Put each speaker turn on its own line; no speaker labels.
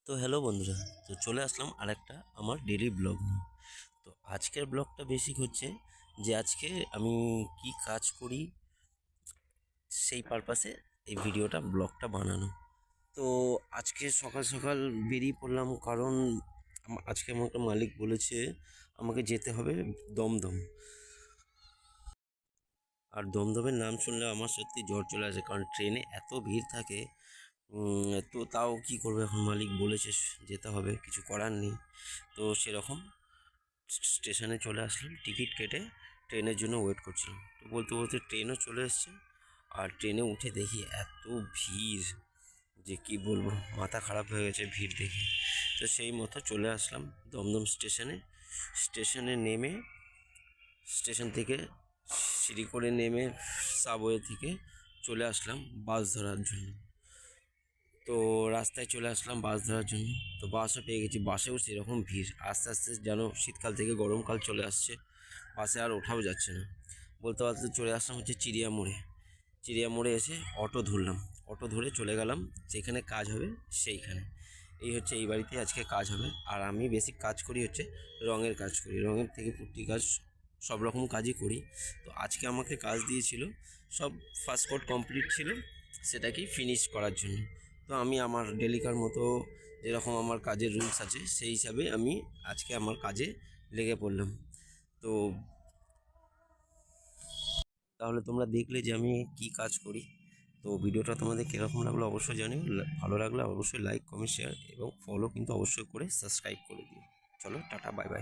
তো হ্যালো বন্ধুরা, তো চলে আসলাম আরেকটা আমার ডেইলি ব্লগ নিয়ে। তো আজকের ব্লগটা বেসিক হচ্ছে যে আজকে আমি কি কাজ করি সেই পারপাসে এই ভিডিওটা ব্লগটা বানানো। তো আজকে সকাল সকাল বেরিয়ে পড়লাম, কারণ আজকে আমাকে মালিক বলেছে আমাকে যেতে হবে দমদম। আর দমদমের নাম শুনলে আমার সত্যি জ্বর চলে আসে, কারণ ট্রেনে এত ভিড় থাকে। তো তাও কি করবে, এখন মালিক বলেছে যেতে হবে, কিছু করার নেই। তো সেরকম স্টেশনে চলে আসলাম, টিকিট কেটে ট্রেনের জন্য ওয়েট করছিলাম। তো বলতে বলতে ট্রেনও চলে এসছে। আর ট্রেনে উঠে দেখি এত ভিড় যে কি বলবো, মাথা খারাপ হয়ে গেছে ভিড় দেখে। তো সেই মতো চলে আসলাম দমদম স্টেশনে। স্টেশনে নেমে স্টেশন থেকে সিঁড়ি করে নেমে সাবওয়ে থেকে চলে আসলাম বাস ধরার জন্য। তো রাস্তায় চলে আসলাম বাস ধরার জন্য। তো বাসও পেয়ে গেছি, বাসেও সেরকম ভিড়, আস্তে আস্তে যেন শীতকাল থেকে গরমকাল চলে আসছে, বাসে আর ওঠাও যাচ্ছে না। বলতে বলতে চলে আসলাম হচ্ছে চিড়িয়া মোড়ে। চিড়িয়া মোড়ে এসে অটো ধরলাম, অটো ধরে চলে গেলাম যেখানে কাজ হবে সেইখানে। এই হচ্ছে এই বাড়িতে আজকে কাজ হবে। আর আমি বেশি কাজ করি হচ্ছে রঙের কাজ করি, রঙের থেকে পুট্টি কাজ, সব রকম কাজই করি। তো আজকে আমাকে কাজ দিয়েছিল, সব ফার্স্ট কোট কমপ্লিট ছিল, সেটাকেই ফিনিশ করার জন্য। তো আমি আমার ডেলিকার মতো যেরকম আমার কাজের রুলস আছে সেই হিসাবে আমি আজকে আমার কাজে লেগে পড়লাম। তো তাহলে তোমরা দেখলে যে আমি কি কাজ করি। তো ভিডিওটা তোমাদের কীরকম লাগলো অবশ্যই জানিও। ভালো লাগলে অবশ্যই লাইক কমেন্ট শেয়ার এবং ফলো কিন্তু অবশ্যই করে সাবস্ক্রাইব করে দিও। চলো টাটা, বাই বাই।